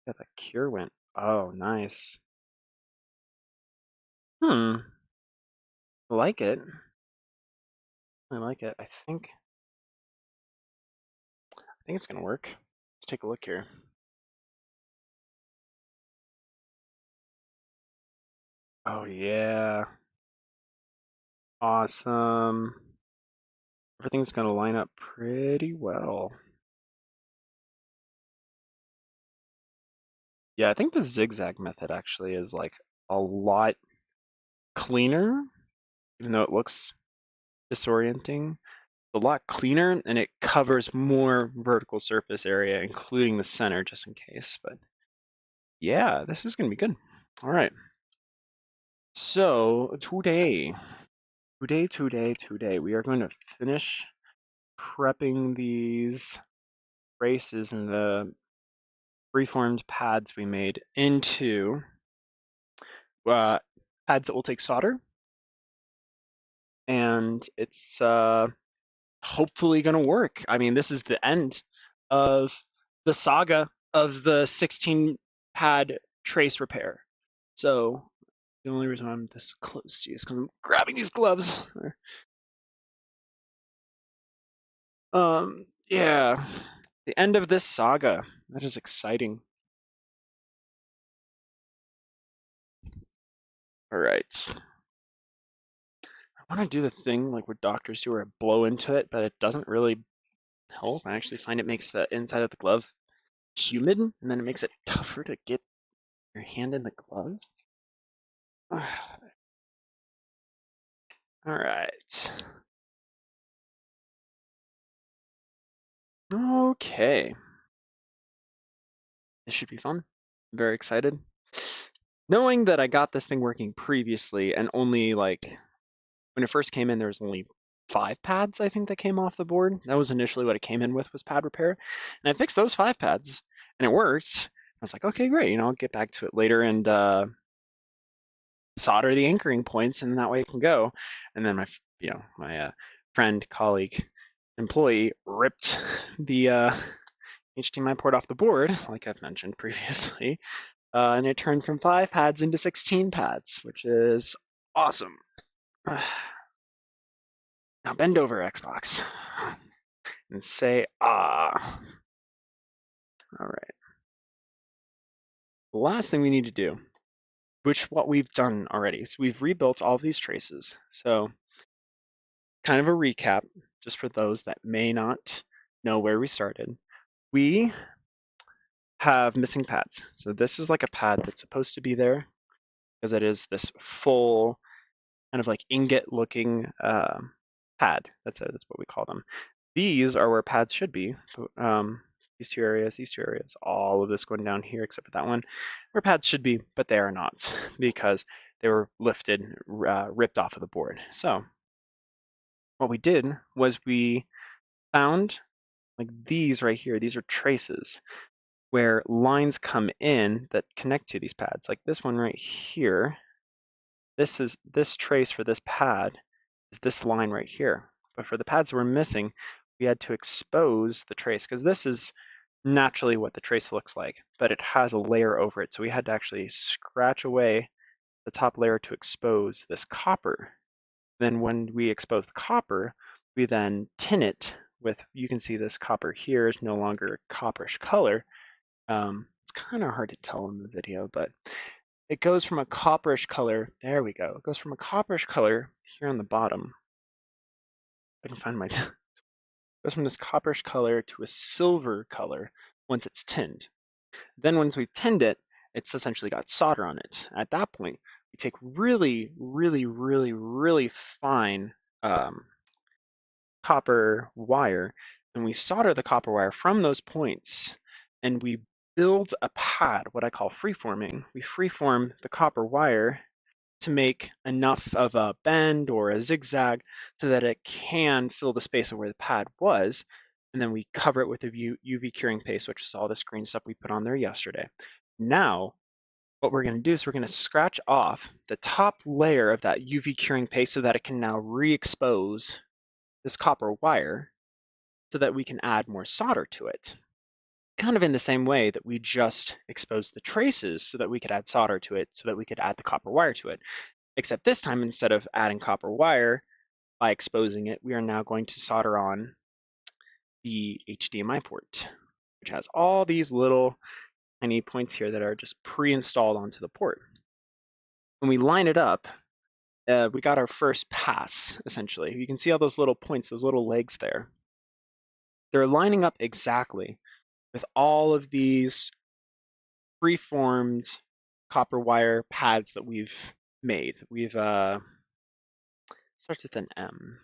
Yeah, the cure went. Oh, nice. Hmm. I like it. I like it. I think it's gonna work. Let's take a look here. Oh yeah. Awesome. Everything's gonna line up pretty well. Yeah, I think the zigzag method actually is like a lot cleaner, even though it looks disorienting. A lot cleaner and it covers more vertical surface area, including the center, just in case. But yeah, this is gonna be good. All right. So today, we are going to finish prepping these braces and the preformed pads we made into uh, pads that will take solder, and it's hopefully going to work. I mean, this is the end of the saga of the 16 pad trace repair. So the only reason I'm this close to you is because I'm grabbing these gloves. Yeah, the end of this saga. That is exciting. All right. I want to do the thing like where doctors do where I blow into it, but it doesn't really help. I actually find it makes the inside of the glove humid, and then it makes it tougher to get your hand in the glove. All right. Okay. This should be fun. I'm very excited. Knowing that I got this thing working previously and only like when it first came in, there was only 5 pads, I think, that came off the board. That was initially what it came in with, was pad repair. And I fixed those 5 pads and it worked. I was like, okay, great. I'll get back to it later and solder the anchoring points, and that way it can go. And then my friend, colleague, employee ripped the HDMI port off the board, like I've mentioned previously, and it turned from 5 pads into 16 pads, which is awesome. Now bend over, Xbox, and say ah. All right. The last thing we need to do, which what we've done already, is we've rebuilt all of these traces. So kind of a recap, just for those that may not know where we started. We have missing pads. So this is like a pad that's supposed to be there because it is this full kind of like ingot looking pad. That's what we call them. These are where pads should be. These two areas, all of this going down here except for that one, where pads should be, but they are not because they were lifted, ripped off of the board. So what we did was we found like these right here. These are traces where lines come in that connect to these pads. Like this one right here. This trace for this pad is this line right here. But for the pads that we're missing, we had to expose the trace because this is naturally what the trace looks like, but it has a layer over it. So we had to actually scratch away the top layer to expose this copper. Then when we expose the copper, we then tin it with, you can see this copper here is no longer a copperish color. It's kind of hard to tell in the video, but it goes from a copperish color. There we go. It goes from a copperish color here on the bottom. I can find my. It goes from this copperish color to a silver color once it's tinned. Then once we've tinned it, it's essentially got solder on it. At that point, we take really, really, really, really fine copper wire, and we solder the copper wire from those points, and we build a pad, what I call freeforming. We freeform the copper wire to make enough of a bend or a zigzag so that it can fill the space of where the pad was. And then we cover it with a UV curing paste, which is all this green stuff we put on there yesterday. Now, what we're going to do is we're going to scratch off the top layer of that UV curing paste so that it can now re-expose this copper wire so that we can add more solder to it. kind of in the same way that we just exposed the traces so that we could add solder to it, so that we could add the copper wire to it. Except this time, instead of adding copper wire by exposing it, we are now going to solder on the HDMI port, which has all these little tiny points here that are just pre-installed onto the port. When we line it up, we got our first pass, essentially. You can see all those little points, those little legs there. They're lining up exactly with all of these preformed copper wire pads that we've made. We've starts with an M.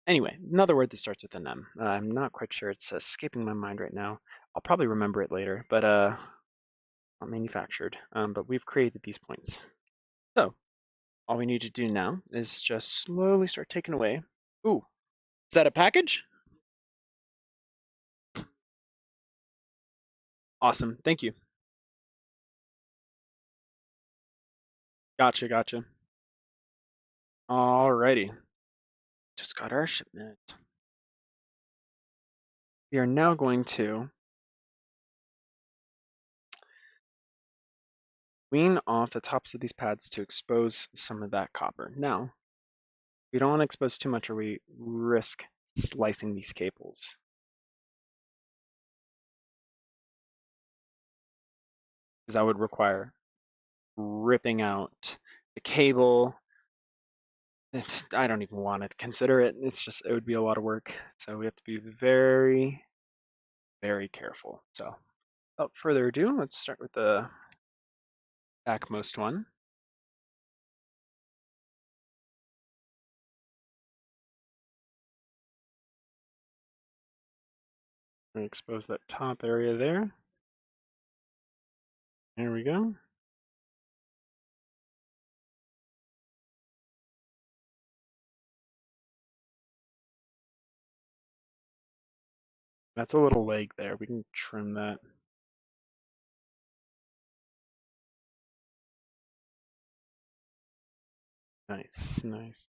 Anyway, another word that starts with an M. I'm not quite sure. It's escaping my mind right now. I'll probably remember it later, but not manufactured. But we've created these points. So all we need to do now is just slowly start taking away. Ooh, is that a package? Awesome. Thank you. Gotcha, gotcha. Alrighty. Just got our shipment. We are now going to wean off the tops of these pads to expose some of that copper. Now, we don't want to expose too much or we risk slicing these cables. Because that would require ripping out the cable. I don't even want to consider it. It's just, it would be a lot of work. So we have to be very, very careful. So without further ado, let's start with the backmost one. And expose that top area there. There we go. That's a little leg there. We can trim that. Nice, nice.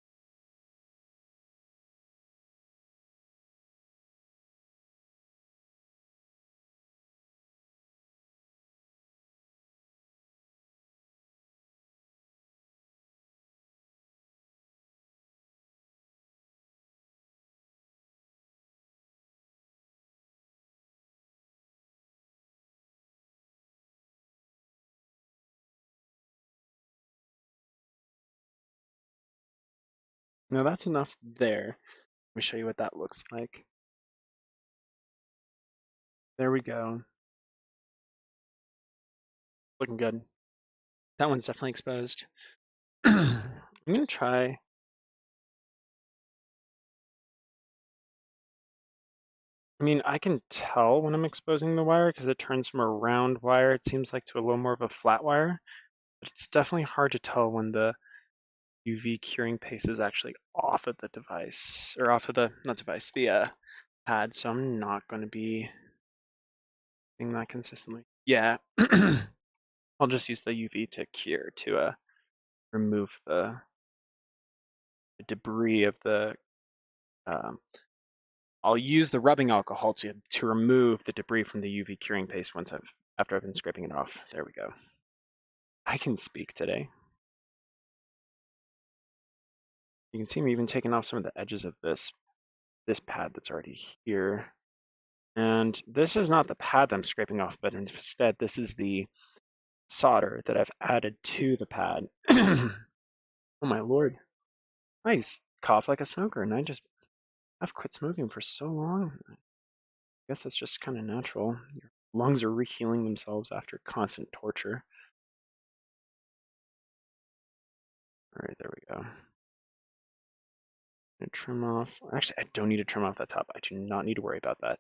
Now that's enough there. Let me show you what that looks like. There we go. Looking good. That one's definitely exposed. I'm gonna try. I mean, I can tell when I'm exposing the wire because it turns from a round wire, it seems like, to a little more of a flat wire. But it's definitely hard to tell when the UV curing paste is actually off of the device, or off of the, not device, the pad. So I'm not going to be doing that consistently. Yeah, I'll just use the UV to cure to remove the debris of the um, I'll use the rubbing alcohol to remove the debris from the UV curing paste after I've been scraping it off. There we go. I can speak today. You can see me even taking off some of the edges of this pad that's already here. And this is not the pad that I'm scraping off, but instead this is the solder that I've added to the pad. Oh my lord. I cough like a smoker and I've quit smoking for so long. I guess that's just kind of natural. Your lungs are rehealing themselves after constant torture. All right, there we go. Trim off. Actually, I don't need to trim off that top. I do not need to worry about that.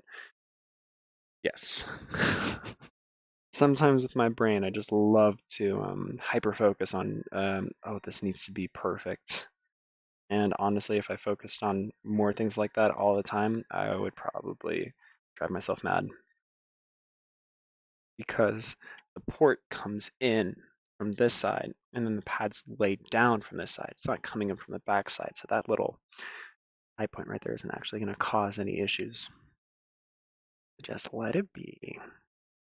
Yes. Sometimes with my brain, I just love to hyper focus on, oh, this needs to be perfect. And honestly, if I focused on more things like that all the time, I would probably drive myself mad. Because the port comes in from this side, and then the pad's laid down from this side. It's not coming in from the back side. So that little high point right there isn't actually going to cause any issues. Just let it be.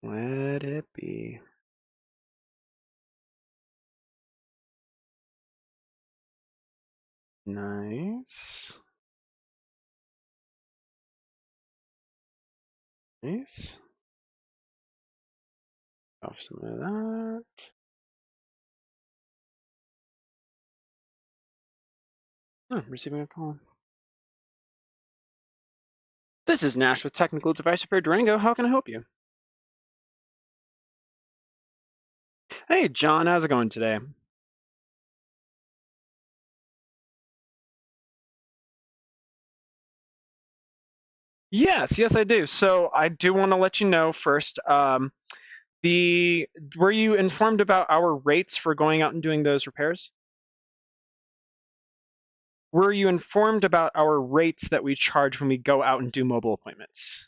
Let it be. Nice. Nice. Off some of that. Oh, receiving a call. This is Nash with Technical Device Repair Durango. How can I help you? Hey, John, how's it going today? Yes, I do. So I do want to let you know first. The Were you informed about our rates for going out and doing those repairs? Were you informed about our rates that we charge when we go out and do mobile appointments?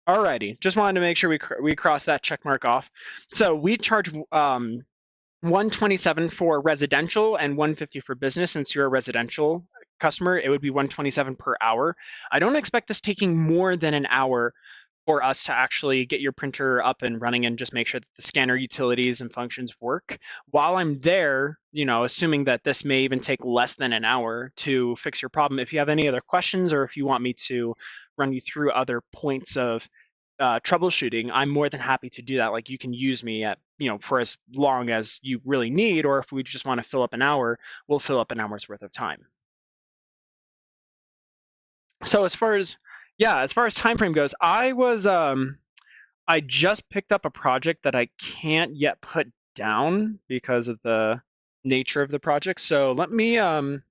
Alrighty, just wanted to make sure we cross that check mark off. So we charge 127 for residential and 150 for business. Since you're a residential customer, it would be 127 per hour. I don't expect this taking more than an hour for us to actually get your printer up and running and just make sure that the scanner utilities and functions work. While I'm there, assuming that this may even take less than an hour to fix your problem, if you have any other questions or if you want me to run you through other points of troubleshooting, I'm more than happy to do that. Like, you can use me at, for as long as you really need, or if we just want to fill up an hour, we'll fill up an hour's worth of time. So as far as time frame goes, I just picked up a project that I can't yet put down because of the nature of the project. So let me look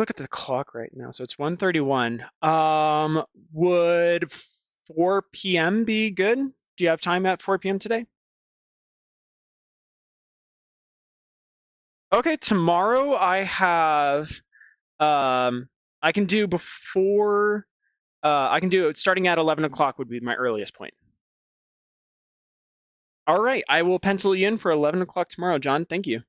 at the clock right now. So it's 1:31. Would 4 p.m. be good? Do you have time at 4 p.m. today? Okay, tomorrow I can do before I can do it starting at 11 o'clock would be my earliest point. All right, I will pencil you in for 11 o'clock tomorrow, John. Thank you.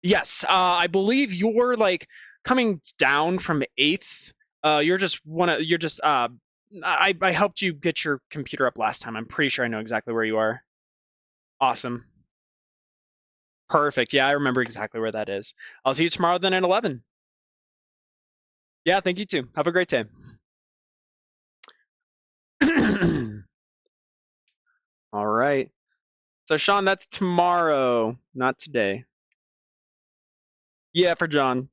Yes, I believe you're like coming down from 8th. You're just I helped you get your computer up last time. I'm pretty sure I know exactly where you are. Awesome. Perfect. Yeah, I remember exactly where that is. I'll see you tomorrow then at 11. Yeah, thank you too. Have a great day. All right. So Sean, that's tomorrow, not today. Yeah, for John.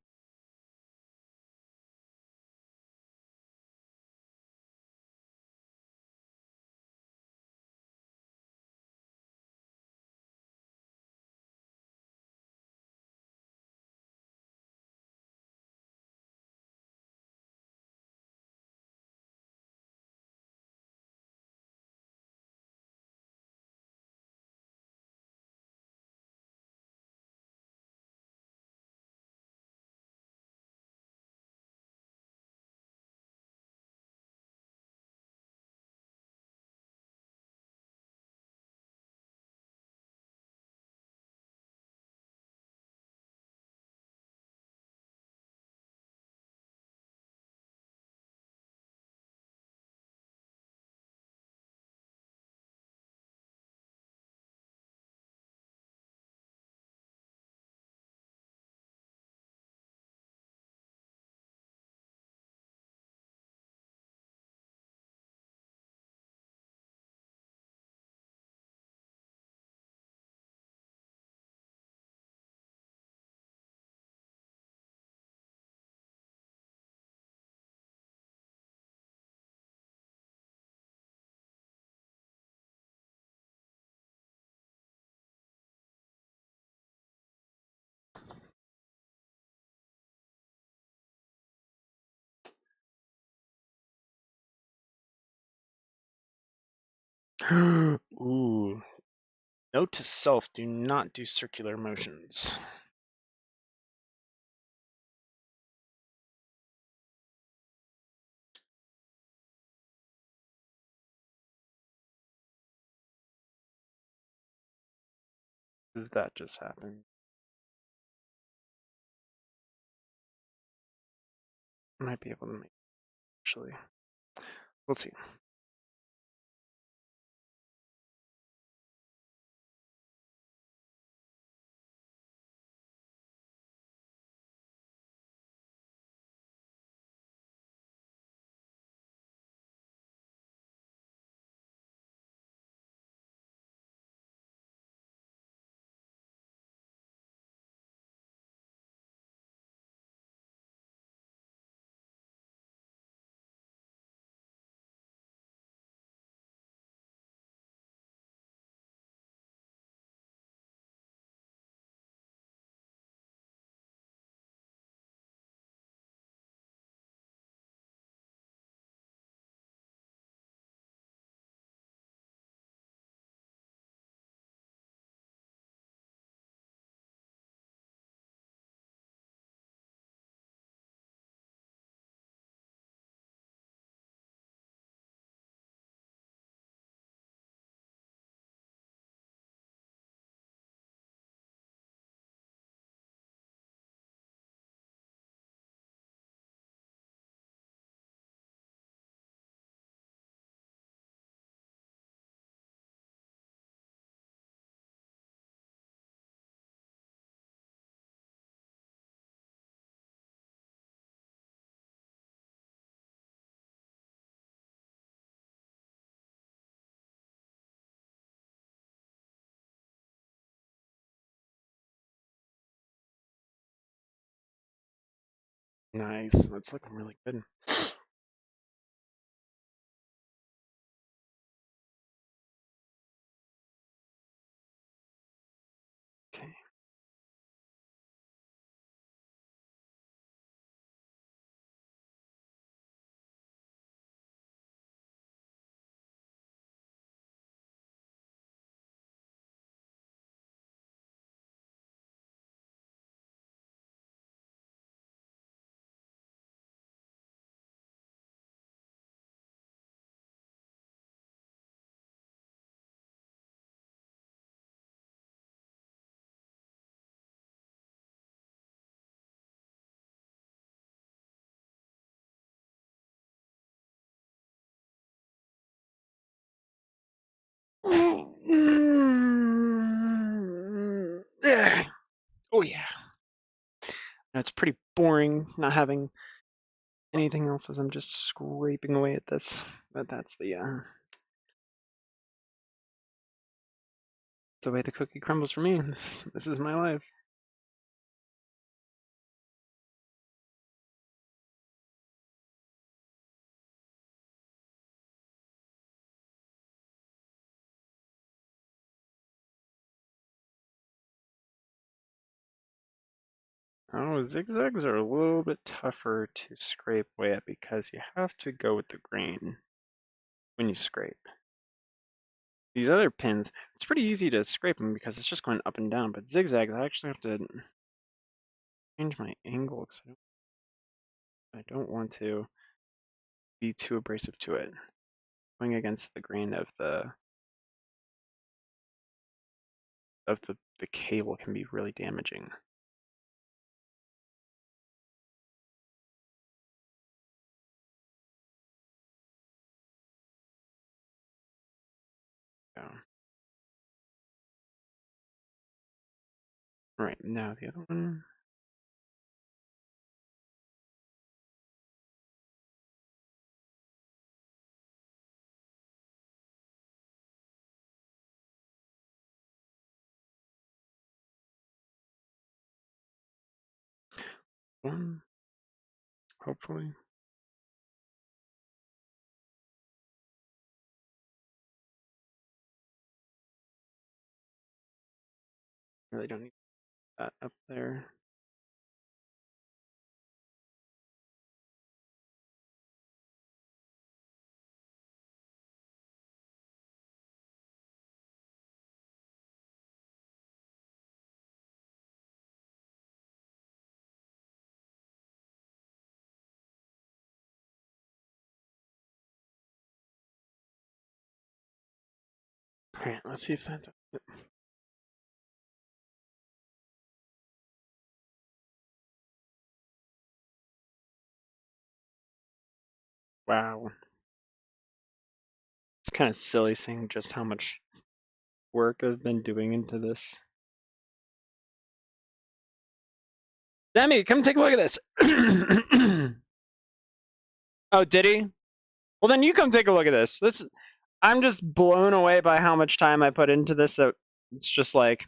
Ooh. Note to self, do not do circular motions. Does that just happen? I might be able to make actually. We'll see. Nice. That's looking really good. Okay. Oh yeah. Now it's pretty boring not having anything else as I'm just scraping away at this. But that's the way the cookie crumbles for me. This is my life. Oh, zigzags are a little bit tougher to scrape away at because you have to go with the grain when you scrape. These other pins, it's pretty easy to scrape them because it's just going up and down, but zigzags, I actually have to change my angle because I don't want to be too abrasive to it. Going against the grain of the cable can be really damaging. Yeah. Right, now the other one. One, hopefully. Really don't need that up there. Alright, let's see if that does it. Wow. It's kind of silly seeing just how much work I've been doing into this. Demi, come take a look at this. Oh, did he? Well, then you come take a look at this. I'm just blown away by how much time I put into this. That it's just like,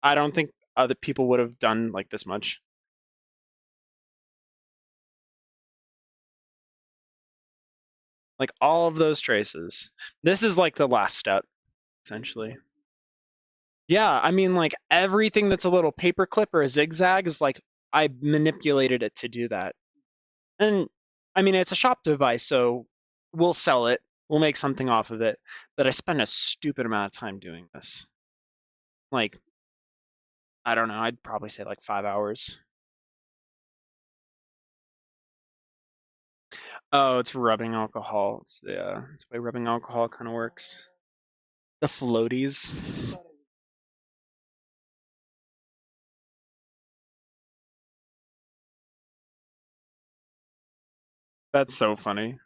I don't think other people would have done like this much. Like all of those traces. This is like the last step, essentially. Yeah, I mean, like everything that's a little paperclip or a zigzag is like I manipulated it to do that. And I mean, it's a shop device, so we'll sell it. We'll make something off of it. But I spend a stupid amount of time doing this. Like, I don't know, I'd probably say like 5 hours. Oh, it's rubbing alcohol. It's the way rubbing alcohol kind of works. The floaties. That's so funny.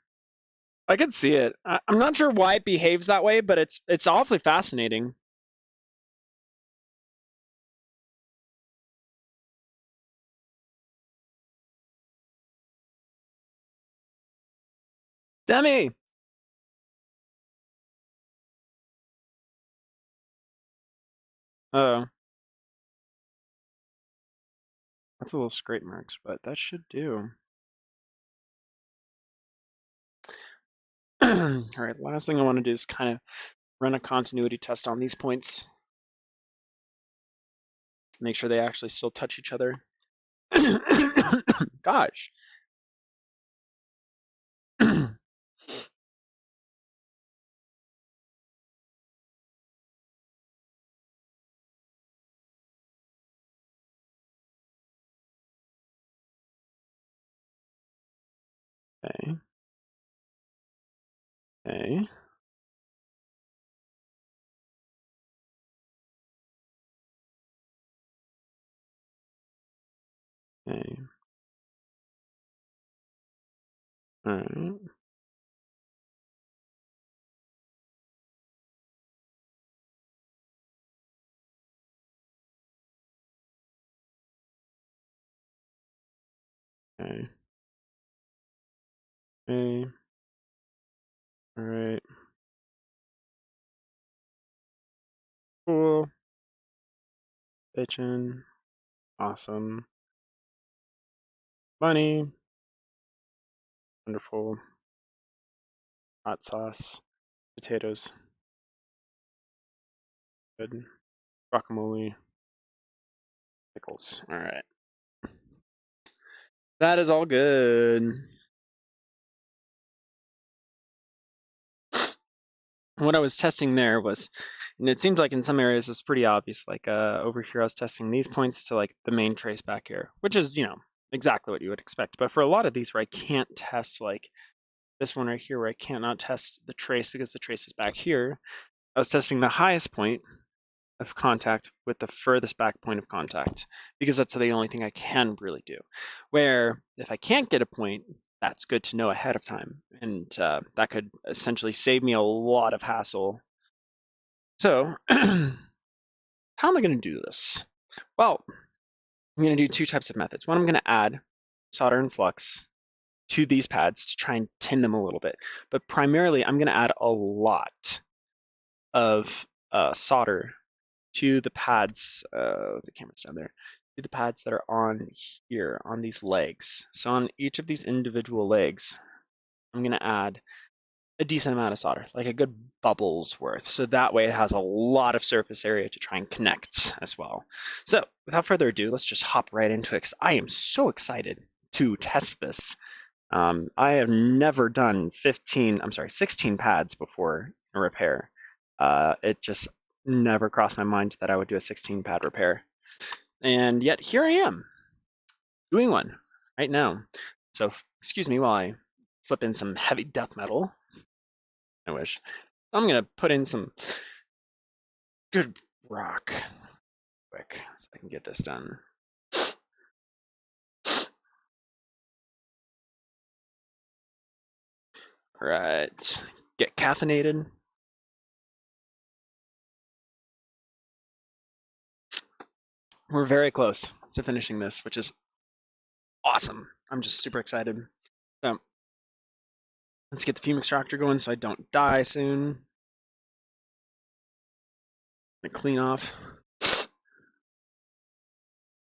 I could see it. I'm not sure why it behaves that way, but it's awfully fascinating. Demi! Oh, that's a little scrape marks, but that should do. All right, last thing I want to do is kind of run a continuity test on these points. Make sure they actually still touch each other. Gosh. Okay. Okay. Okay. All right. Okay. Okay. All right. Cool. Bitchin'. Awesome. Funny. Wonderful. Hot sauce. Potatoes. Good. Guacamole. Pickles. All right. That is all good. What I was testing there was, and it seems like in some areas it's pretty obvious. Like over here, I was testing these points to like the main trace back here, which is, exactly what you would expect. But for a lot of these where I can't test, like this one right here, where I cannot test the trace because the trace is back here, I was testing the highest point of contact with the furthest back point of contact because that's the only thing I can really do. Where if I can't get a point, that's good to know ahead of time, and that could essentially save me a lot of hassle. So, how am I going to do this? Well, I'm going to do two types of methods. One, I'm going to add solder and flux to these pads to try and tin them a little bit. But primarily, I'm going to add a lot of solder to the pads. The camera's down there. To the pads that are on here, on these legs. So on each of these individual legs, I'm going to add a decent amount of solder, like a good bubble's worth. So that way it has a lot of surface area to try and connect as well. So without further ado, let's just hop right into it because I am so excited to test this. I have never done 16 pads before a repair. It just never crossed my mind that I would do a 16 pad repair. And yet here I am doing one right now. So excuse me while I slip in some heavy death metal. I wish. I'm gonna put in some good rock quick so I can get this done. Right. Get caffeinated. We're very close to finishing this, which is awesome. I'm just super excited. So let's get the fume extractor going so I don't die soon. Clean off.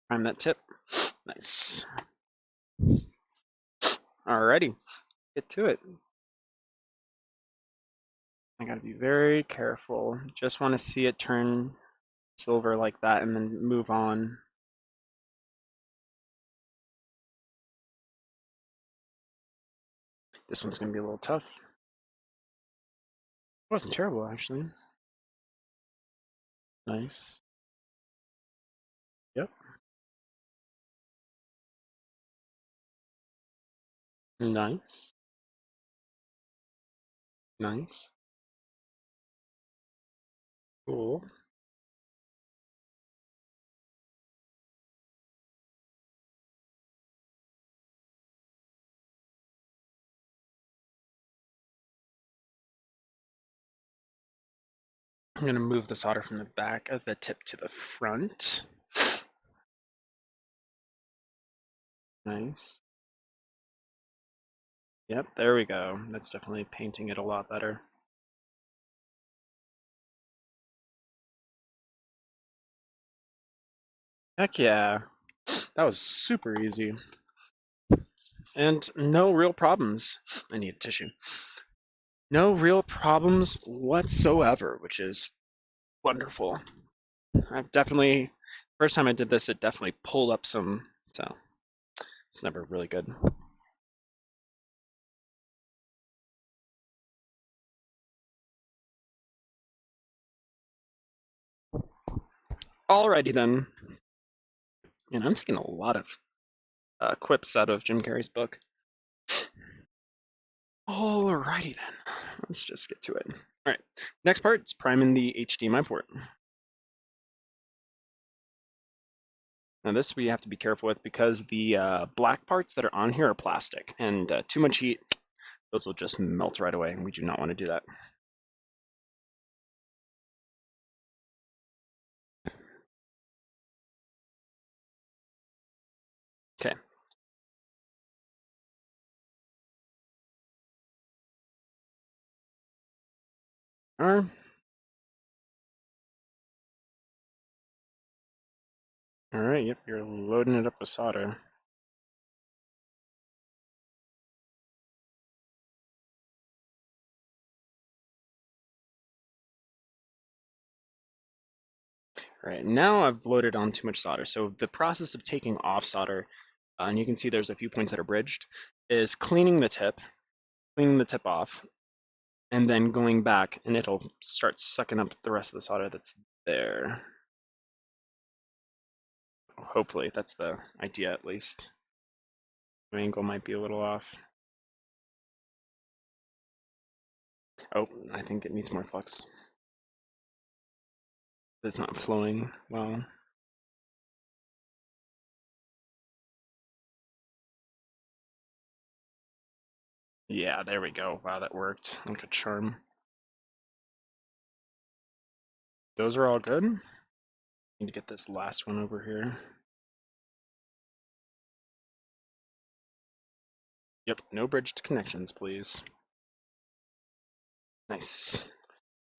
Prime that tip. Nice. Alrighty, get to it. I gotta be very careful. Just want to see it turn silver like that and then move on. This one's gonna be a little tough. It wasn't terrible, actually. Nice. Yep. Nice. Nice. Cool. I'm gonna move the solder from the back of the tip to the front. Nice. Yep, there we go. That's definitely painting it a lot better. Heck yeah. That was super easy. And no real problems. I need a tissue. No real problems whatsoever, which is wonderful. I've definitely, first time I did this, it definitely pulled up some, so it's never really good. Alrighty then. And I'm taking a lot of quips out of Jim Carrey's book. Alrighty then. Let's just get to it. All right. Next part is priming the HDMI port. Now this we have to be careful with because the black parts that are on here are plastic, and too much heat, those will just melt right away, and we do not want to do that. Okay. All right. Yep. You're loading it up with solder. All right. Now I've loaded on too much solder. So the process of taking off solder, and you can see there's a few points that are bridged, is cleaning the tip off, and then going back, and it'll start sucking up the rest of the solder that's there. Hopefully, that's the idea at least. The angle might be a little off. Oh, I think it needs more flux. It's not flowing well. Yeah, there we go. Wow, that worked like a charm. Those are all good. Need to get this last one over here. Yep, no bridged connections, please. Nice.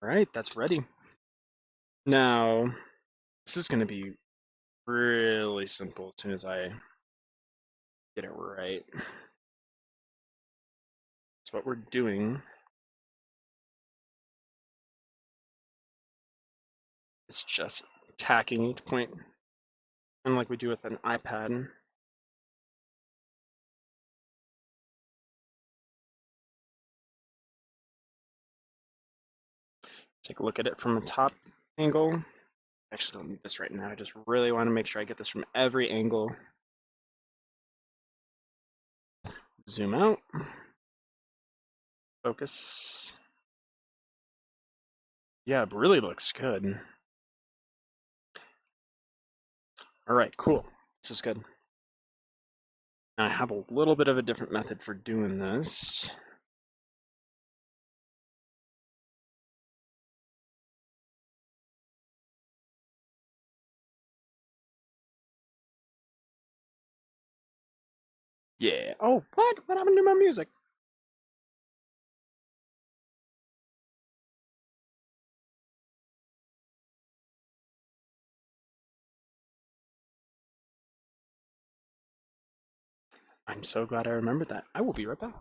All right, that's ready. Now, this is going to be really simple as soon as I get it right. So what we're doing is just tacking each point, and like we do with an iPad. Take a look at it from a top angle. Actually, don't need this right now. I just really want to make sure I get this from every angle. Zoom out. Focus. Yeah, it really looks good. All right, cool. This is good. Now I have a little bit of a different method for doing this. Yeah. Oh, what? What happened to my music? I'm so glad I remembered that. I will be right back.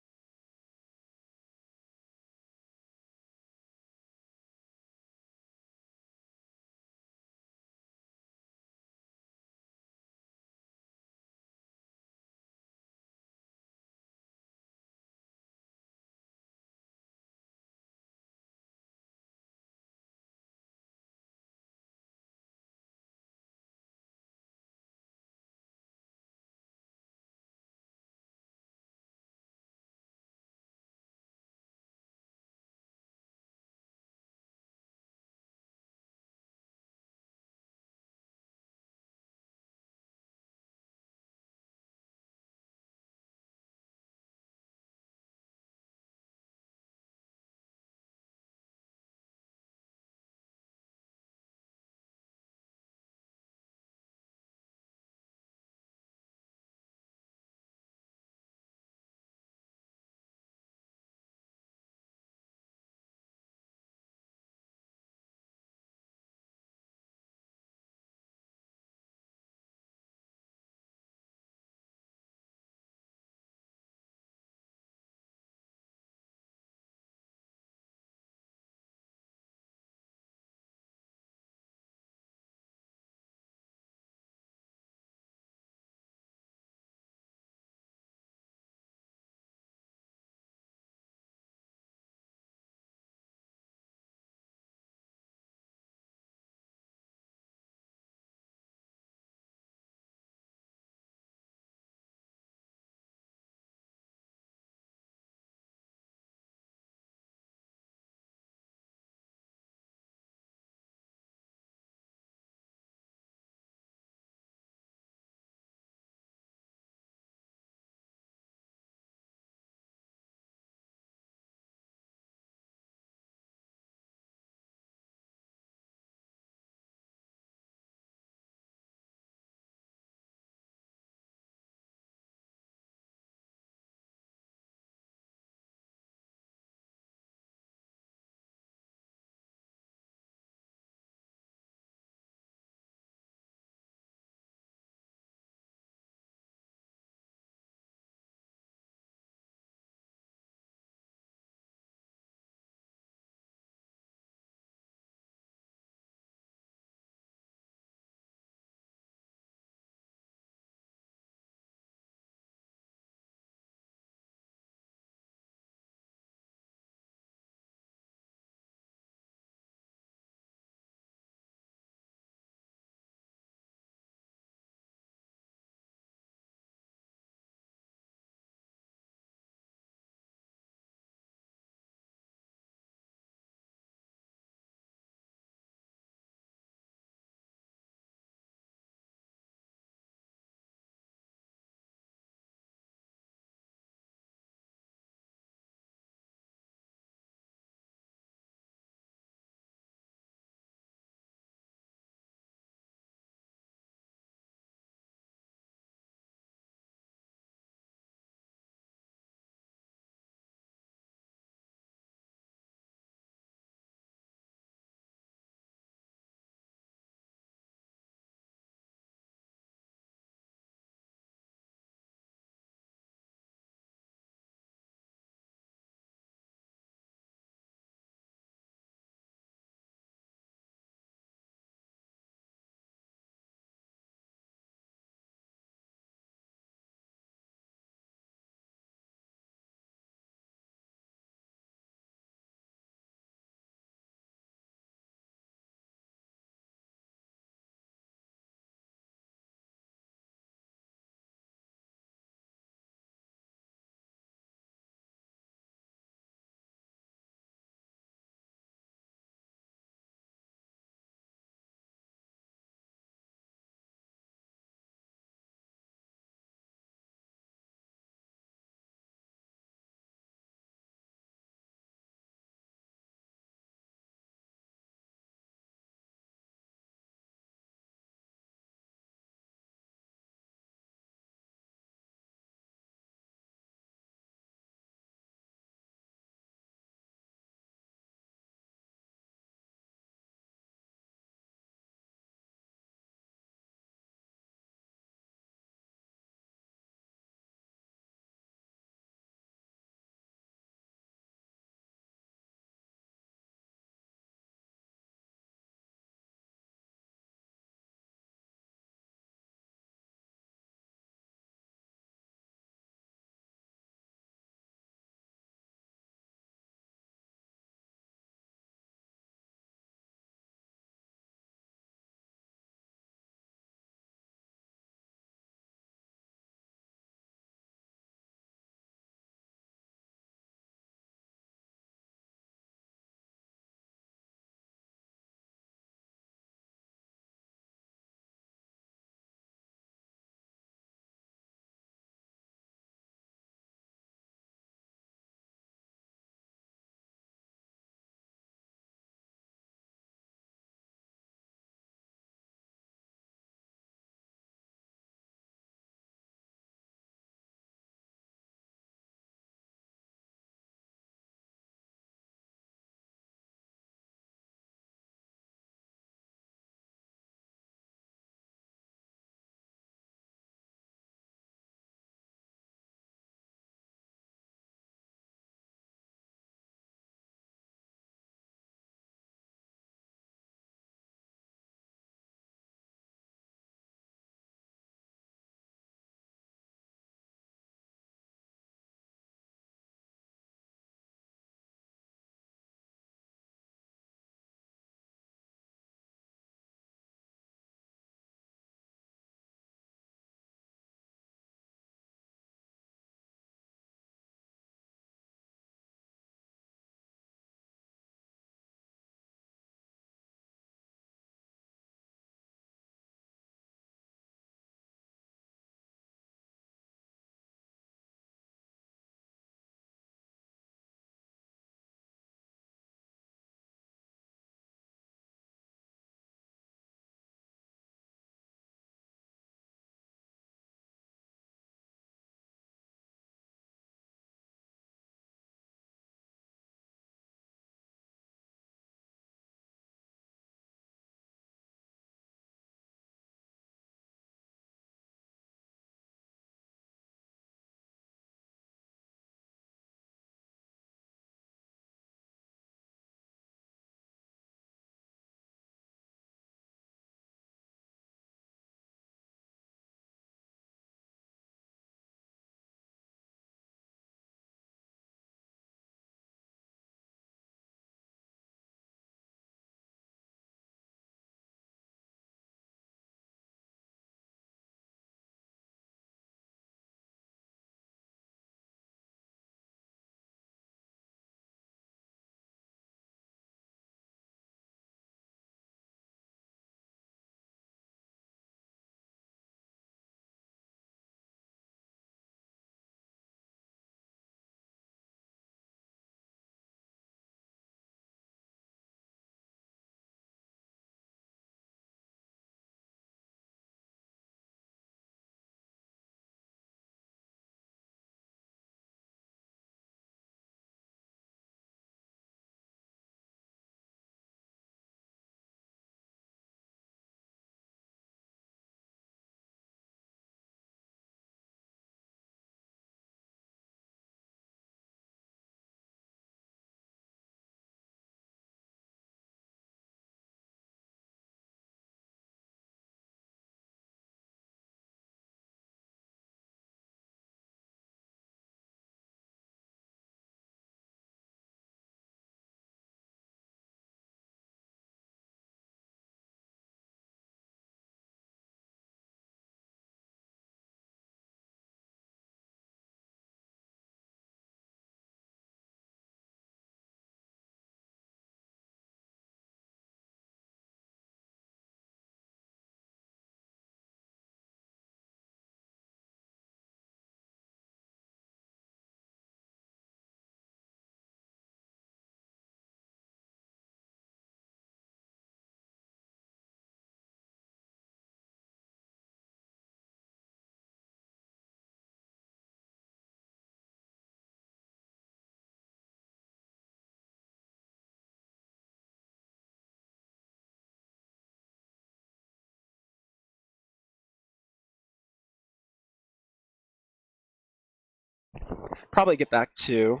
probably get back to.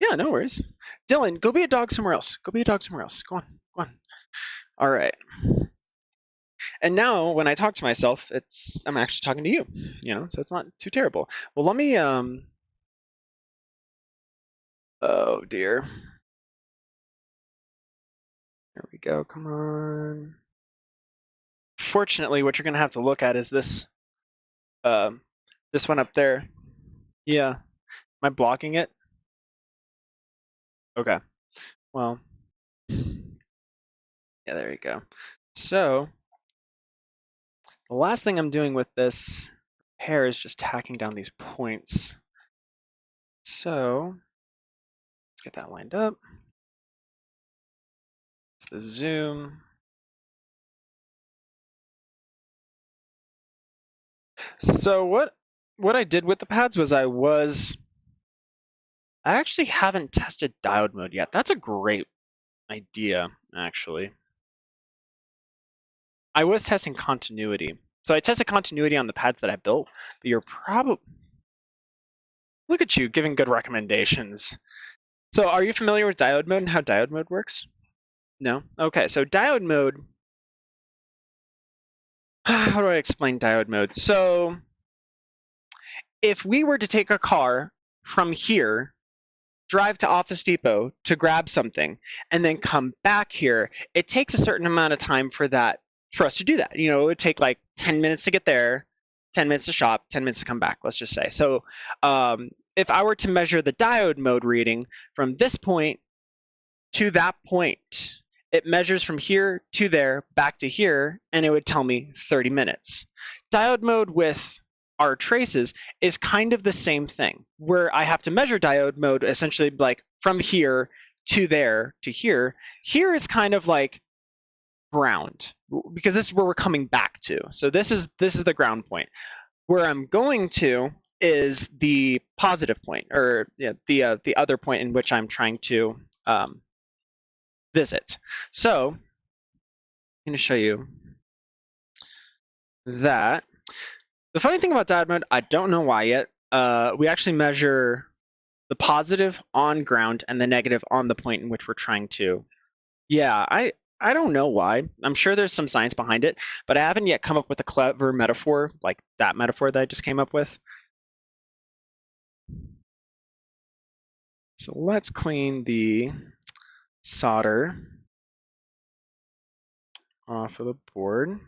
Yeah, no worries. Dylan, go be a dog somewhere else. Go be a dog somewhere else. Go on, go on. All right. And now when I talk to myself, I'm actually talking to you, so it's not too terrible. Well, let me oh dear. There we go. Come on. Fortunately, what you're gonna have to look at is this one up there. Yeah. Am I blocking it? Okay. Well, yeah, there you go. So the last thing I'm doing with this pair is just tacking down these points. So let's get that lined up. It's the zoom. So what I did with the pads was I actually haven't tested diode mode yet. That's a great idea, actually. I was testing continuity. So I tested continuity on the pads that I built, but you're probably... Look at you, giving good recommendations. So are you familiar with diode mode and how diode mode works? No? Okay, so diode mode... How do I explain diode mode? So if we were to take a car from here, drive to Office Depot to grab something, and then come back here, it takes a certain amount of time for us to do that. It would take like 10 minutes to get there, 10 minutes to shop, 10 minutes to come back, let's just say. So if I were to measure the diode mode reading from this point to that point, it measures from here to there, back to here, and it would tell me 30 minutes. Diode mode with our traces is kind of the same thing, where I have to measure diode mode essentially like from here to there to here. Here is kind of like ground, because this is where we're coming back to. So this is the ground point. Where I'm going to is the positive point, or the other point in which I'm trying to visit. So I'm going to show you that. The funny thing about diode mode, I don't know why yet. We actually measure the positive on ground and the negative on the point in which we're trying to. Yeah, I don't know why. I'm sure there's some science behind it, but I haven't yet come up with a clever metaphor like that metaphor that I just came up with. So let's clean the solder off of the board.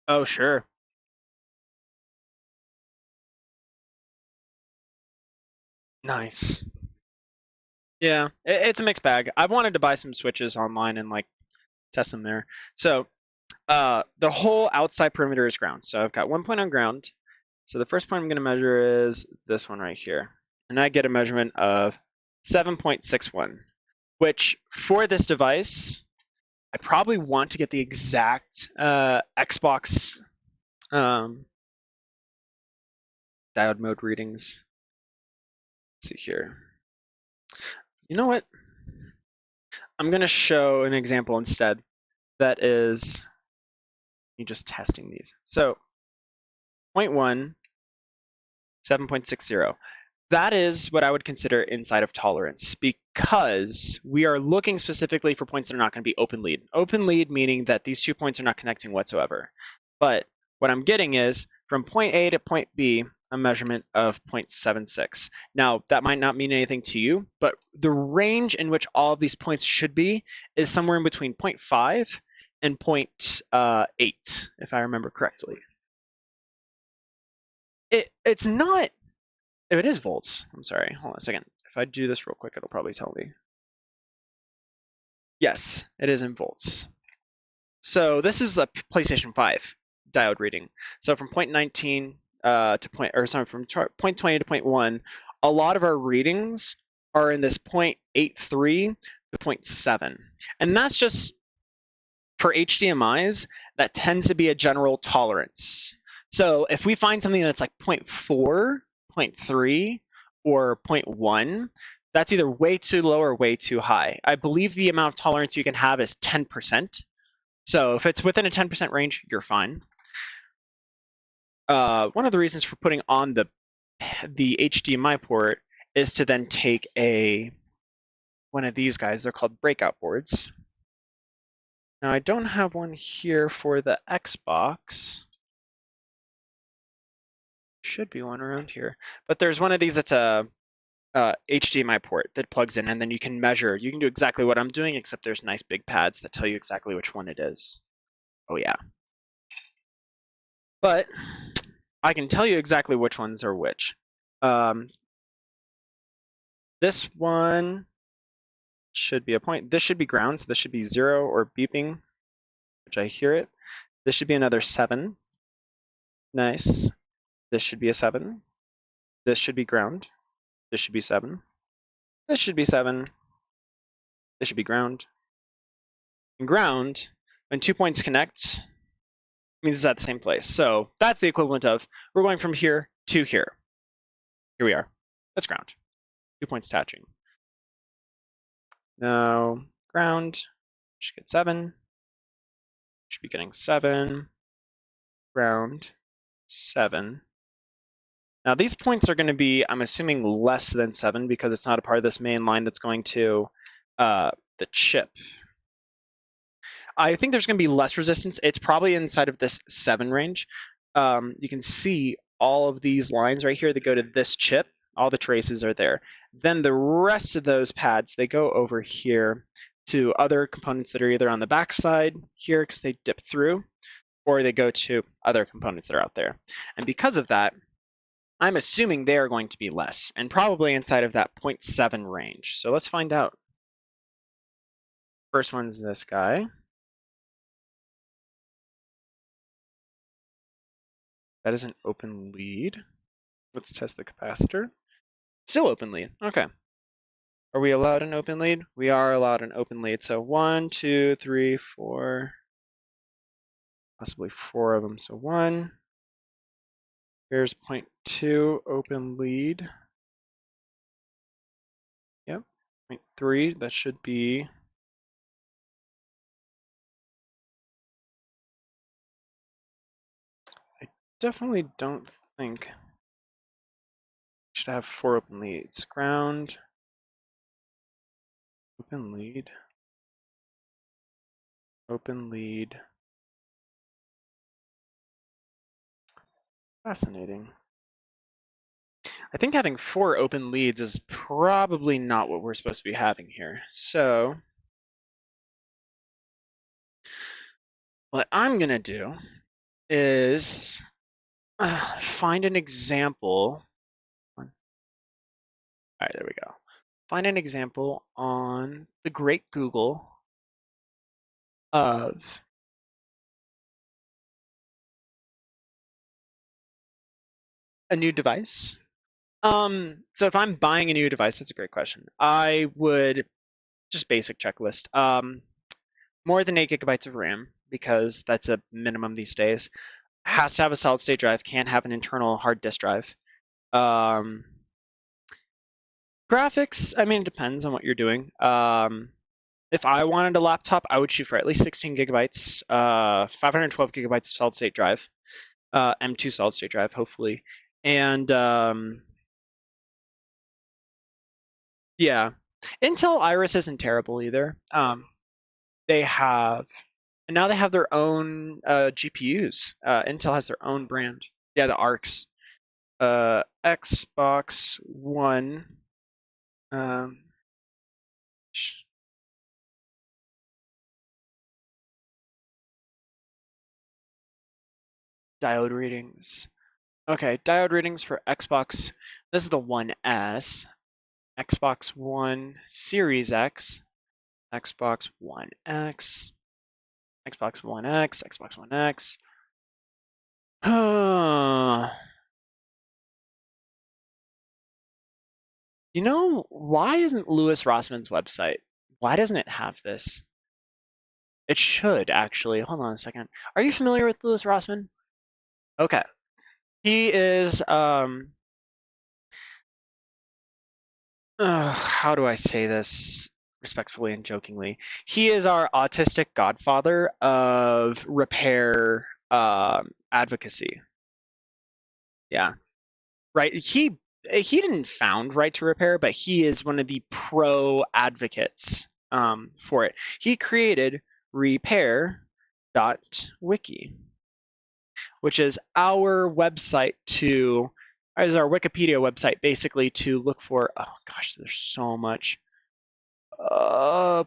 Oh, sure. Nice. Yeah, it's a mixed bag. I've wanted to buy some switches online and like test them there. So the whole outside perimeter is ground. So I've got 1 point on ground. So the first point I'm going to measure is this one right here. And I get a measurement of 7.61, which for this device, I probably want to get the exact Xbox diode mode readings. Let's see here. You know what? I'm going to show an example instead that is me just testing these. So 0.1, 7.60. That is what I would consider inside of tolerance, because we are looking specifically for points that are not going to be open lead. Open lead meaning that these 2 points are not connecting whatsoever. But what I'm getting is from point A to point B, a measurement of 0.76. Now, that might not mean anything to you, but the range in which all of these points should be is somewhere in between 0.5 and 0.8, if I remember correctly. It's not... It is volts. I'm sorry. Hold on a second. If I do this real quick, it'll probably tell me. Yes, it is in volts. So this is a PlayStation 5 diode reading. So from 0.19 from 0.20 to 0.1, a lot of our readings are in this 0.83 to 0.7. And that's just for HDMIs, that tends to be a general tolerance. So if we find something that's like 0.4, 0.3, or 0.1, that's either way too low or way too high. I believe the amount of tolerance you can have is 10%. So if it's within a 10% range, you're fine. One of the reasons for putting on the HDMI port is to then take one of these guys. They're called breakout boards. Now I don't have one here for the Xbox. Should be one around here, but there's one of these that's a HDMI port that plugs in, and then you can measure. You can do exactly what I'm doing, except there's nice big pads that tell you exactly which one it is. Oh yeah. But I can tell you exactly which ones are which. This one should be a point. This should be ground, so this should be 0 or beeping, which I hear it. This should be another 7. Nice. This should be a 7. This should be ground. This should be 7. This should be 7. This should be ground. And ground, when 2 points connect, means it's at the same place. So that's the equivalent of we're going from here to here. Here we are. That's ground. 2 points attaching. Now ground should get 7. Should be getting 7. Ground 7. Now these points are going to be, I'm assuming, less than 7 because it's not a part of this main line that's going to the chip. I think there's going to be less resistance. It's probably inside of this 7 range. You can see all of these lines right here that go to this chip. All the traces are there. Then the rest of those pads, they go over here to other components that are either on the back side here because they dip through, or they go to other components that are out there. And because of that, I'm assuming they are going to be less, and probably inside of that 0.7 range. So let's find out. First one's this guy. That is an open lead. Let's test the capacitor. Still open lead. Okay. Are we allowed an open lead? We are allowed an open lead. So 1, 2, 3, 4, possibly 4 of them. So 1. Here's 0.2 open lead. Yep. 0.3. That should be. I definitely don't think I should have 4 open leads. Ground. Open lead. Open lead. Fascinating. I think having 4 open leads is probably not what we're supposed to be having here. So what I'm going to do is find an example. All right, there we go. Find an example on the great Google of a new device. So if I'm buying a new device, that's a great question. I would just basic checklist. More than 8 gigabytes of RAM, because that's a minimum these days. Has to have a solid state drive, can't have an internal hard disk drive. Graphics, I mean, it depends on what you're doing. If I wanted a laptop, I would shoot for at least 16 gigabytes, 512 gigabytes solid state drive, M2 solid state drive, hopefully. And yeah, Intel Iris isn't terrible either. They have, and now they have their own GPUs. Intel has their own brand. Yeah, the ARCs. Xbox One. Diode readings. Okay, diode readings for Xbox. This is the 1S. Xbox One Series X. Xbox One X. Xbox One X. Xbox One X. You know, why isn't Louis Rossman's website? Why doesn't it have this? It should, actually. Hold on a second. Are you familiar with Louis Rossman? Okay. He is, how do I say this? respectfully and jokingly, he is our autistic godfather of repair advocacy. Yeah, right. He didn't found Right to Repair, but he is one of the pro advocates for it. He created repair.wiki, which is our website is our Wikipedia website basically to look for, oh gosh, there's so much.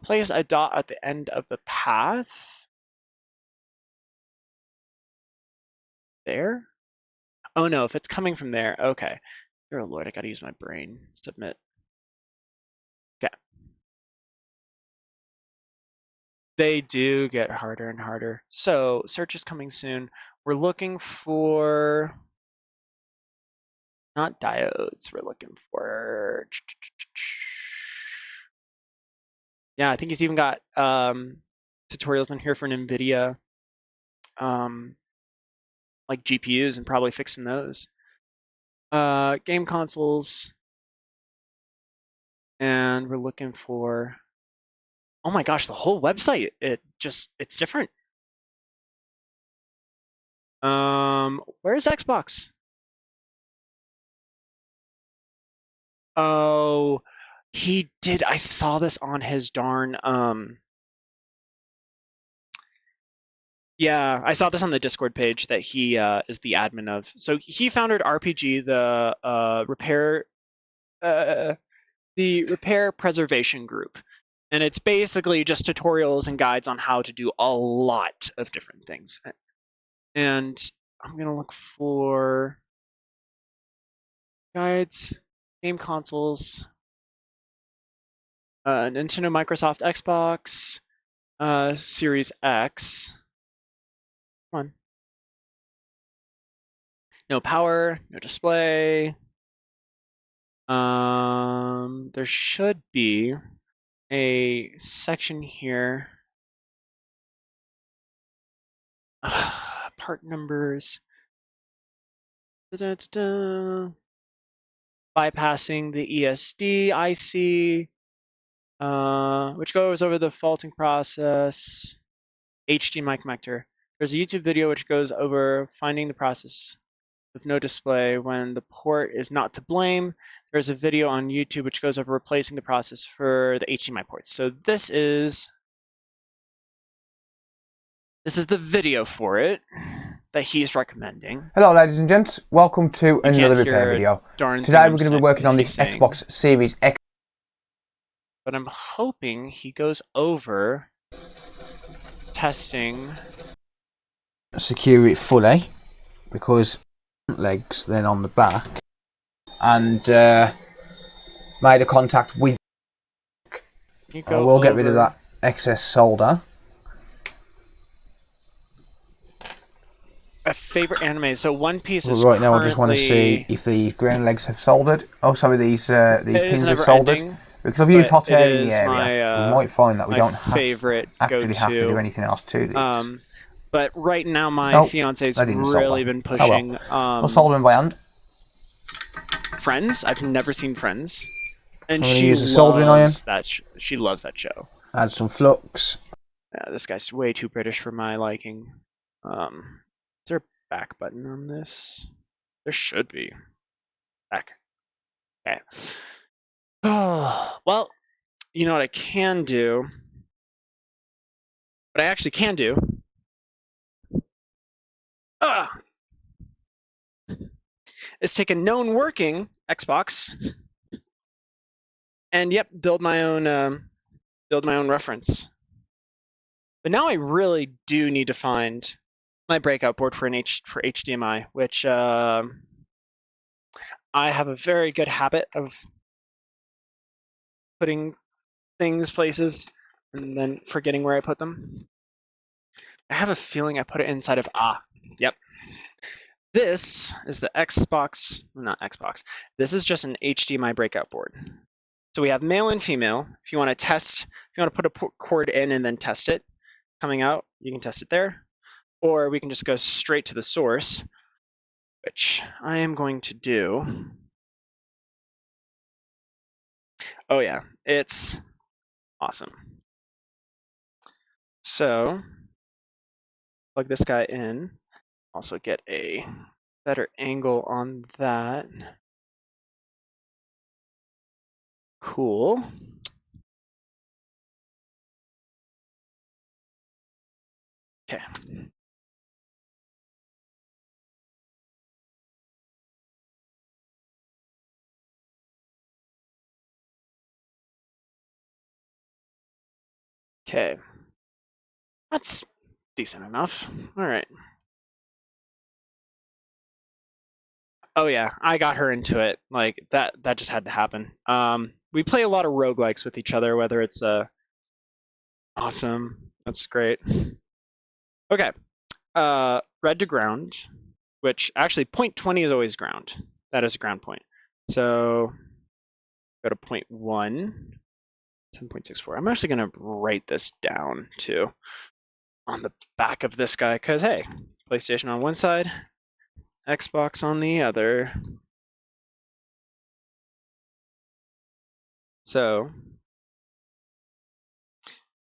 Place a dot at the end of the path. There? Oh no, if it's coming from there, okay. Dear Lord, I gotta use my brain. Submit. Okay. They do get harder and harder. So search is coming soon. We're looking for not diodes. We're looking for yeah, I think he's even got tutorials in here for NVIDIA like GPUs and probably fixing those. Game consoles. And we're looking for, oh my gosh, the whole website, it's different. Where's Xbox? Oh, he did. I saw this on his darn, yeah, I saw this on the Discord page that he is the admin of. So he founded RPG, the repair preservation group. And it's basically just tutorials and guides on how to do a lot of different things. And I'm going to look for guides, game consoles, Nintendo, Microsoft, Xbox, Series X. Come on. No power, no display. There should be a section here. Part numbers. Da-da-da-da. Bypassing the ESD IC, which goes over the faulting process. HDMI connector. There's a YouTube video which goes over finding the process with no display when the port is not to blame. There's a video on YouTube which goes over replacing the process for the HDMI ports. So this is the video for it that he's recommending. Hello ladies and gents, welcome to another repair video. Today we're going to be working on this Xbox Series X. But I'm hoping he goes over testing. Secure it fully, because legs then on the back, and made a contact with. We'll get rid of that excess solder. A favorite anime. So One Piece is right now. I just want to see if the ground legs have soldered. Oh, sorry, these pins have soldered. Ending, because I've used hot air in the area, we might find that we don't actually have to do anything else to these. But right now, my fiance's really been pushing. I'll solder them by hand. Friends. I've never seen Friends, and she loves a soldering iron. She loves that show. Add some flux. Yeah, this guy's way too British for my liking. Is there a back button on this? There should be. Back. Okay. Oh, well, you know what I can do? What I actually can do is take a known working Xbox and build my own reference. But now I really do need to find my breakout board for HDMI, which I have a very good habit of putting things places and then forgetting where I put them. I have a feeling I put it inside of yep. This is the Xbox, not Xbox. This is just an HDMI breakout board. So we have male and female. If you want to test, if you want to put a cord in and then test it coming out, you can test it there. Or we can just go straight to the source, which I am going to do. Oh yeah, it's Awesome. So plug this guy in. Also get a better angle on that. Cool. Okay. Okay. That's decent enough. All right. Oh yeah, I got her into it. Like that just had to happen. We play a lot of roguelikes with each other, whether it's awesome. That's great. Okay. Red to ground, which actually point 20 is always ground. That is a ground point. So go to point 1, 10.64. I'm actually gonna write this down too on the back of this guy, because hey, PlayStation on one side, Xbox on the other. So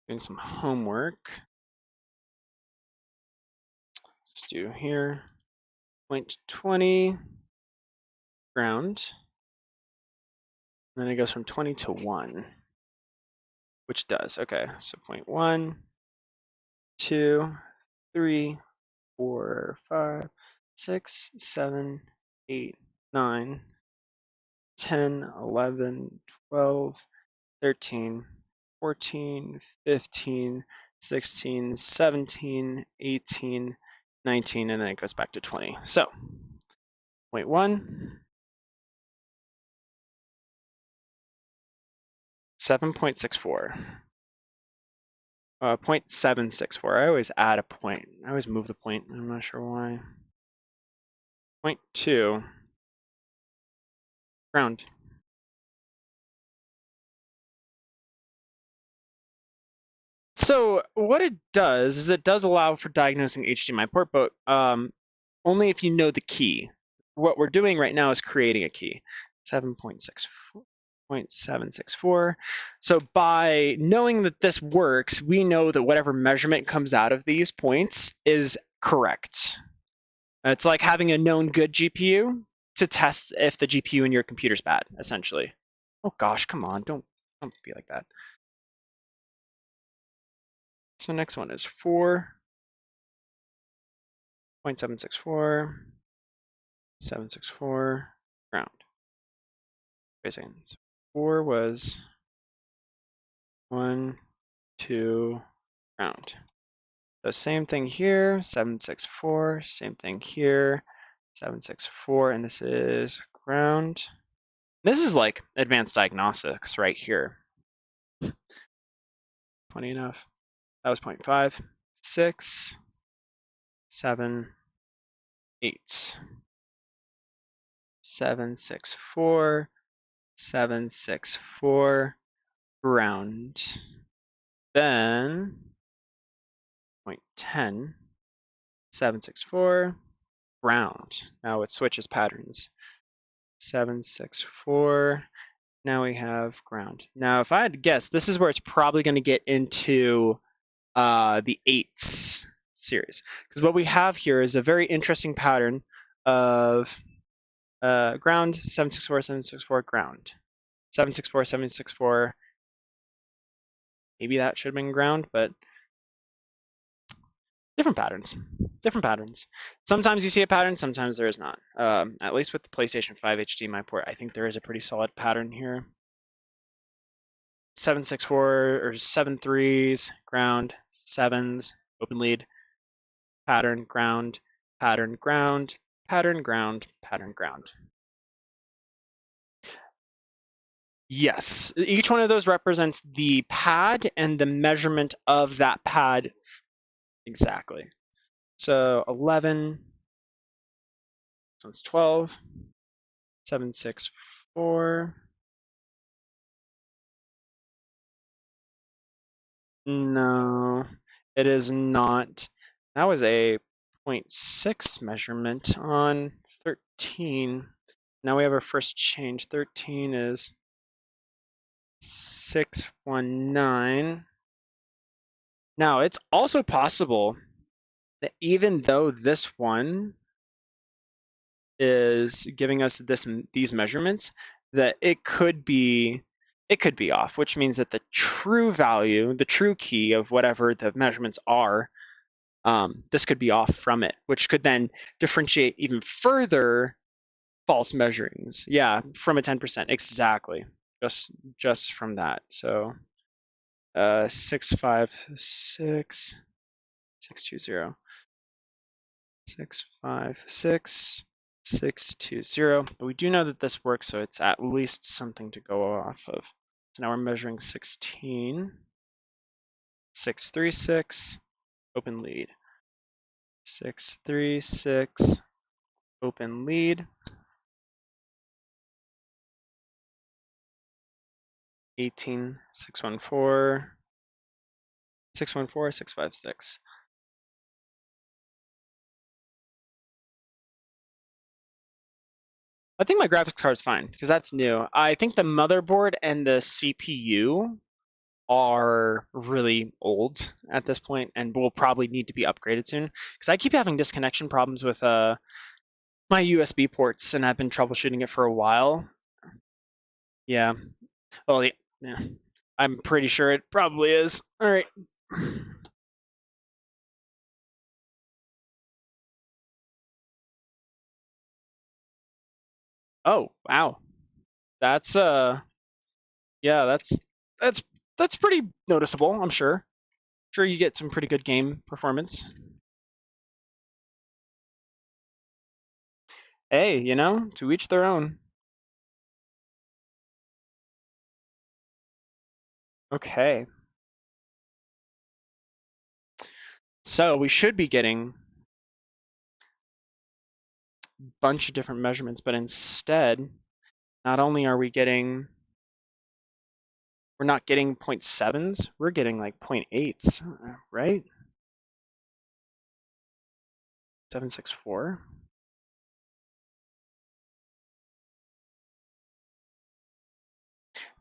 doing some homework. Let's do here. Point 20 ground. And then it goes from 20 to 1, which does. Okay, so point 1, 2, 3, 4, 5, 6, 7, 8, 9, 10, 11, 12, 13, 14, 15, 16, 17, 18, 19, and then it goes back to 20. So, point 1, 7.64. 0.764. I always add a point. I always move the point. I'm not sure why. Point 2. Ground. So what it does is it does allow for diagnosing HDMI port, but only if you know the key. What we're doing right now is creating a key. 7.64. So by knowing that this works, we know that whatever measurement comes out of these points is correct. It's like having a known good GPU to test if the GPU in your computer's bad, essentially. Oh gosh, come on, don't be like that. So next one is 4.764, 764, ground. Wait a second. So 4 was 1, 2, ground. So same thing here, 764, same thing here, 764, and this is ground. This is like advanced diagnostics right here. Funny enough. That was 0.5, 6, 7, 8, 7, 6, 4, 7, 6, 4, ground. Then 0.10, 7, 6, 4, ground. Now it switches patterns. 7, 6, 4. Now we have ground. Now, if I had to guess, this is where it's probably going to get into the 8s series. Because what we have here is a very interesting pattern of ground, 764, 764, ground. 764, 764. Maybe that should have been ground, but different patterns. Different patterns. Sometimes you see a pattern, sometimes there is not. At least with the PlayStation 5 HDMI port, I think there is a pretty solid pattern here. 764 or 7.3s, ground, 7s, open lead, pattern, ground, pattern, ground, pattern, ground, pattern, ground. Yes, each one of those represents the pad and the measurement of that pad. Exactly. So 11, so it's 12, 764. No, it is not. That was a 0.6 measurement on 13. Now we have our first change. 13 is 619. Now, it's also possible that even though this one is giving us these measurements, that it could be off, which means that the true value, the true key of whatever the measurements are, this could be off from it, which could then differentiate even further false measurings. Yeah, from a 10%, exactly. Just from that. So 656 620 656 620. But we do know that this works, so it's at least something to go off of. So now we're measuring 16 636 open lead. 636 open lead. 18 614 614 656. I think my graphics card's fine because that's new. I think the motherboard and the CPU are really old at this point and will probably need to be upgraded soon because I keep having disconnection problems with my USB ports and I've been troubleshooting it for a while. Yeah. Well, yeah. I'm pretty sure it probably is. All right. Oh, wow. That's yeah, that's that's pretty noticeable, I'm sure. Sure you get some pretty good game performance. Hey, to each their own. Okay. So we should be getting a bunch of different measurements, but instead, not only are we're not getting 0.7s, we're getting like 0.8s, right? 764.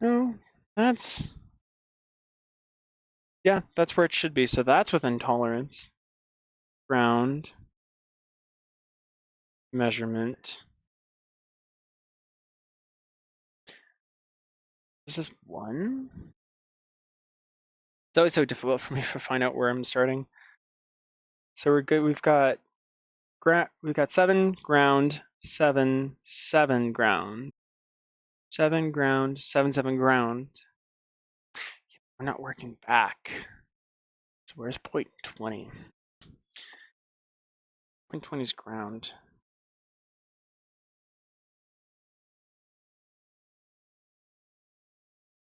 No, that's, yeah, that's where it should be. So that's within tolerance. Ground measurement. This is 1. It's always so difficult for me to find out where I'm starting. So we're good. We've got 7 ground, 7 7 ground, 7 ground, 7 7 ground. We're not working back. So where's 0.20? 0.20 is ground.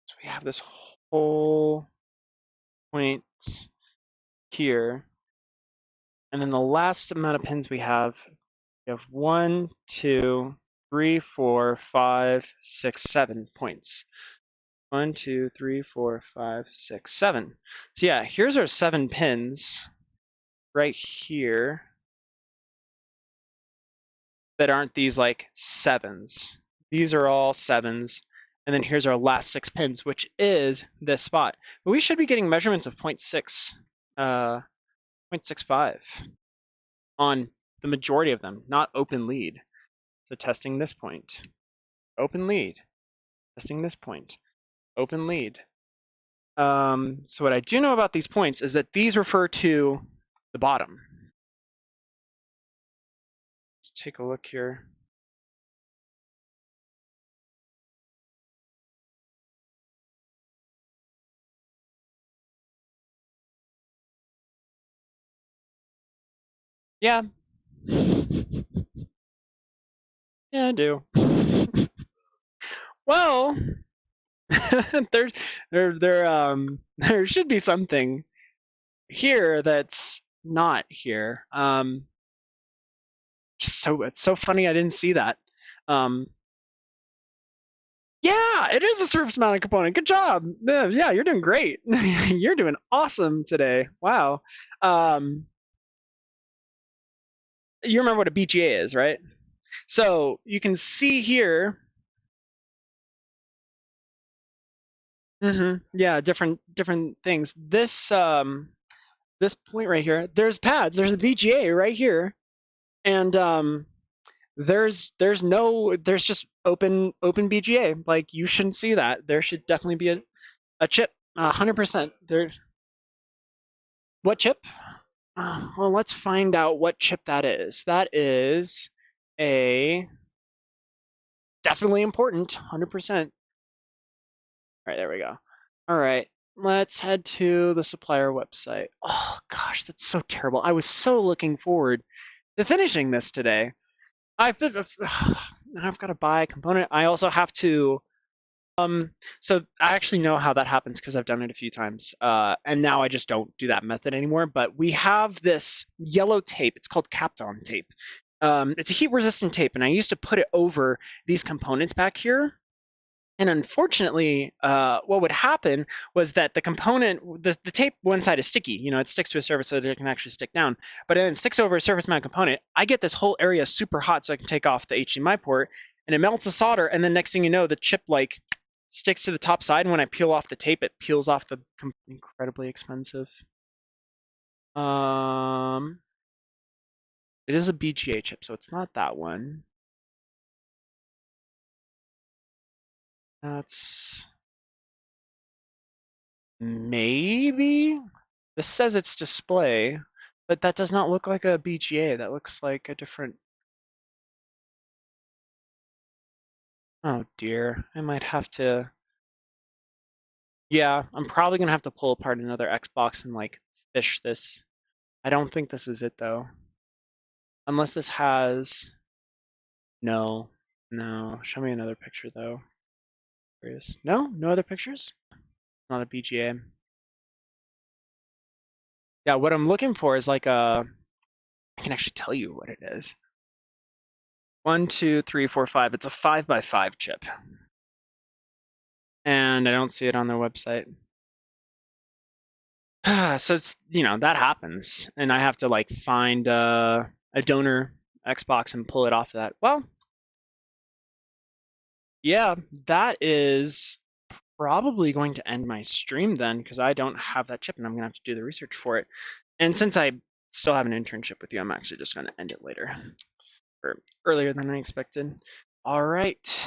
So we have this whole point here. And then the last amount of pins we have 1, 2, 3, 4, 5, 6, 7 points. 1, 2, 3, 4, 5, 6, 7. So yeah, here's our 7 pins right here that aren't these like 7s. These are all 7s. And then here's our last 6 pins, which is this spot. But we should be getting measurements of 0.6, 0.65 on the majority of them, not open lead. So testing this point, open lead, testing this point, open lead. So what I do know about these points is that these refer to the bottom. Let's take a look here. Yeah. Yeah, I do. Well, there's there should be something here that's not here. It's so funny I didn't see that. Yeah, it is a surface mounted component. Good job. Yeah, you're doing great. You're doing awesome today. Wow. You remember what a BGA is, right? So you can see here Yeah, different things. This point right here, there's pads. There's a VGA right here, and there's just open BGA. Like you shouldn't see that. There should definitely be a chip. 100%. There. What chip? Well, let's find out what chip that is. That is a definitely important. 100%. All right, there we go. All right, let's head to the supplier website. Oh gosh, that's so terrible. I was so looking forward to finishing this today. I've been, I've got to buy a component. I also have to, so I actually know how that happens because I've done it a few times. And now I just don't do that method anymore. But we have this yellow tape. It's called Kapton tape. It's a heat resistant tape, and I used to put it over these components back here. And unfortunately, what would happen was that the component, the tape one side is sticky. You know, it sticks to a surface so that it can actually stick down. But then it sticks over a surface mount component. I get this whole area super hot so I can take off the HDMI port, and it melts the solder. And then next thing you know, the chip like sticks to the top side. And when I peel off the tape, it peels off the incredibly expensive. It is a BGA chip, so it's not that one. That's maybe. This says it's display, but that does not look like a BGA. That looks like a different. Oh dear, I might have to. Yeah, I'm probably gonna have to pull apart another Xbox and like fish this. I don't think this is it though. Unless this has. No, no. Show me another picture though. Curious. No, no other pictures. Not a BGA. Yeah, what I'm looking for is like a. I can actually tell you what it is. 1, 2, 3, 4, 5. It's a 5x5 chip, and I don't see it on their website. So it's that happens, and I have to like find a donor Xbox and pull it off of that. Well, yeah, that is probably going to end my stream then because I don't have that chip and I'm gonna have to do the research for it. And since I still have an internship with you, I'm actually just gonna end it later or earlier than I expected. All right.